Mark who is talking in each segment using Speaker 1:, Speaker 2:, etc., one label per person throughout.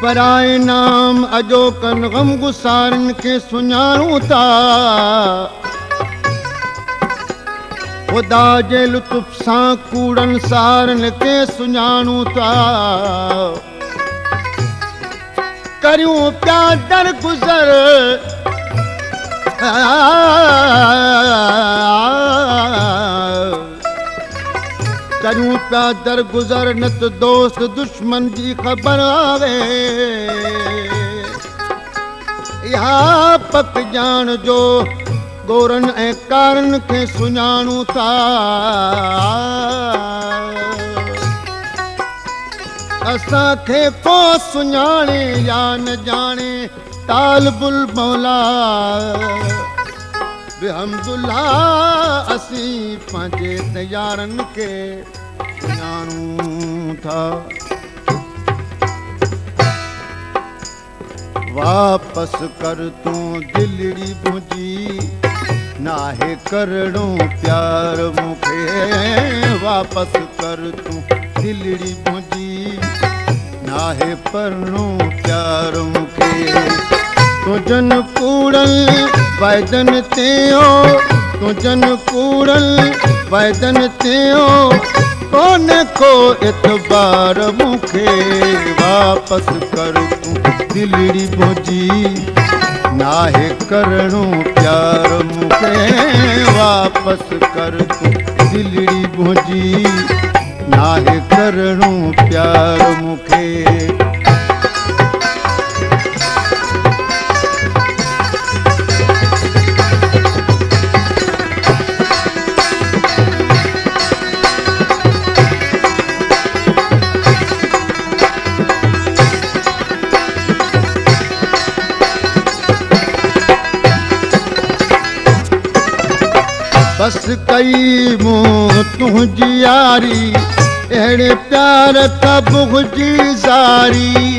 Speaker 1: पराए नाम अजोकन गम गुसारन के सुञाणूं था ख़ुदा जे लुत्फ़ सां कूड़न सारन के सुञाणूं था करियूं पिया दर गुज़र करियूं पिया दर गुज़र न त दोस्त दुश्मन जी ख़बर आवे इहा पक ॼाण जो गोरन ऐं कारन खे सुञाणूं था असांखे को सुञाणे या न ॼाणे तालबुल मौला बिहम्दुल्लाह असीं पंहिंजे तयारनि खे सुञाणूं था वापस कर तूं दिलड़ी भुंजी नाहे करणो प्यार मूंखे वापस कर तूं दिलड़ी भुंजी नाहे करणो प्यार मूंखे तुझन कूड़ल वाइदन थियो तुझन कूड़ल वाइदन थियो कोन को एतबार मूंखे वापस कर तूं दिलड़ी भुंजी नाहे करणो प्यार मूंखे वापस कर तूं दिलड़ी भुंजी नाहे करणो प्यार मूंखे बस कई मूं तुझी यारी अहिड़े प्यार का बुग़्जी ज़ारी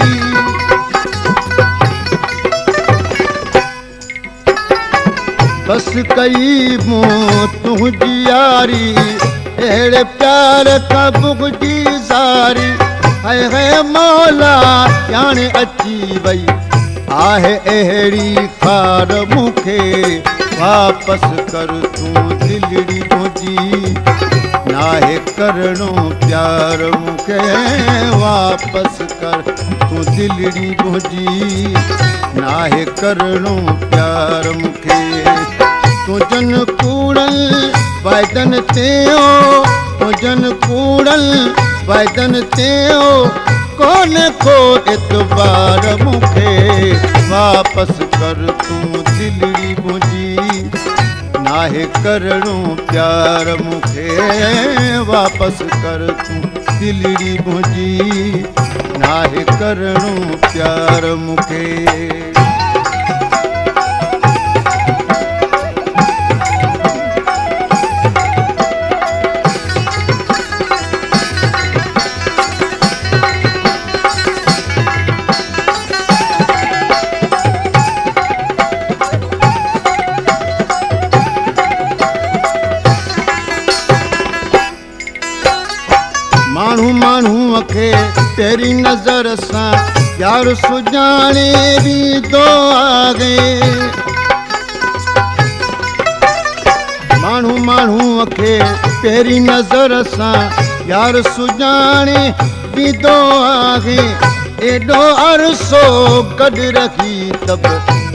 Speaker 1: बस कई मूं तुझी यारी अहिड़े प्यार का बुग़्जी ज़ारी है मौला याने अची वई आहे अहिड़ी खार मूंखे वापस कर तूं दिलड़ी भुंजी नाहे करणो प्यार मूंखे वापस कर तूं दिलड़ी भुंजी नाहे करणो प्यार मूंखे तुझन कूड़ल वाइदन थियो तुझन कूड़ल वाइदन थियो कोन को एतबार मूंखे वापस कर तूं दिलड़ी भुंजी नाहे करणो प्यार मूंखे वापस कर तूं दिलड़ी भुंजी नाहे करणो प्यार मूंखे माण्हूअ खे तेरी नज़र सां यार सुञाणे ॾींदो आहे माण्हूअ खे तेरी नज़र सां यार सुञाणे ॾींदो आहे एॾो अरसो गॾु रखी तब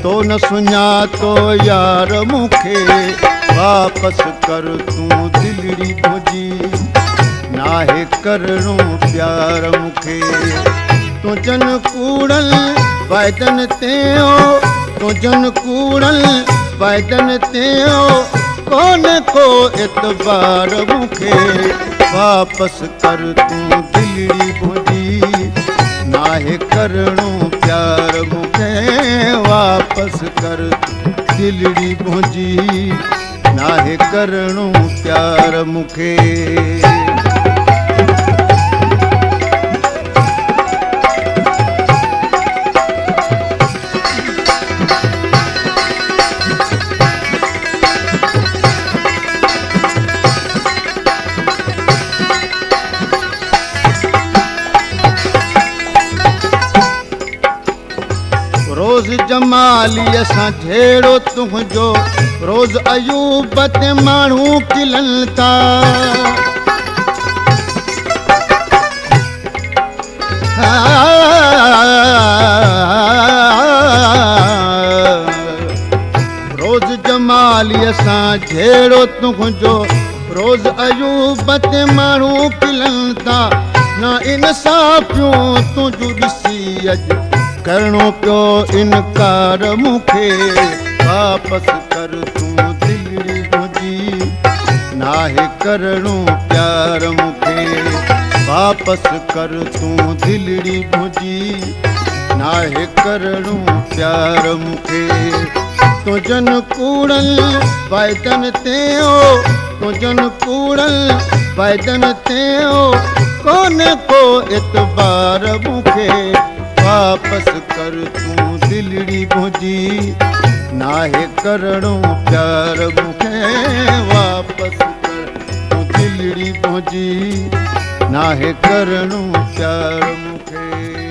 Speaker 1: तो न सुञातो यार मूंखे वापस कर तूं दिलड़ी भुंजी नाहे करणो प्यार मूंखे तुझन कूड़ल वाइदन थियो तुझन कूड़ल वाइदन थियो कोन को एतबार मूंखे वापस कर तूं दिलड़ी भुंजी नाहे करणो प्यार मूंखे वापस कर दिलड़ी भुंजी नाहे करणो प्यार मूंखे जमालीअ सां जहिड़ो तुंहिंजो रोज़ अयूब ते माण्हू खिलनि था। रोज़ जमालीअ सां जहिड़ो तुंहिंजो रोज़ अयूब ते माण्हू खिलनि था। ना इंसाफ़ियूं तुंहिंजूं ॾिसी अॼु करणो पियो इनकार मूंखे। वापसि कर तूं दिलड़ी मुंहिंजी, नाहे करणो प्यार मूंखे। वापसि कर तूं दिलड़ी मुंहिंजी, नाहे करणो प्यार मूंखे। तुंहिंजनि कूड़नि वाइदनि ते तुंहिंजनि कूड़नि वाइदनि ते कोन्हे को एतबार मूंखे। वापसि कर तूं दिलड़ी मुंहिंजी, नाहे करणो प्यार मूंखे। वापसि कर तूं दिलड़ी मुंहिंजी, नाहे करणो प्यार मूंखे।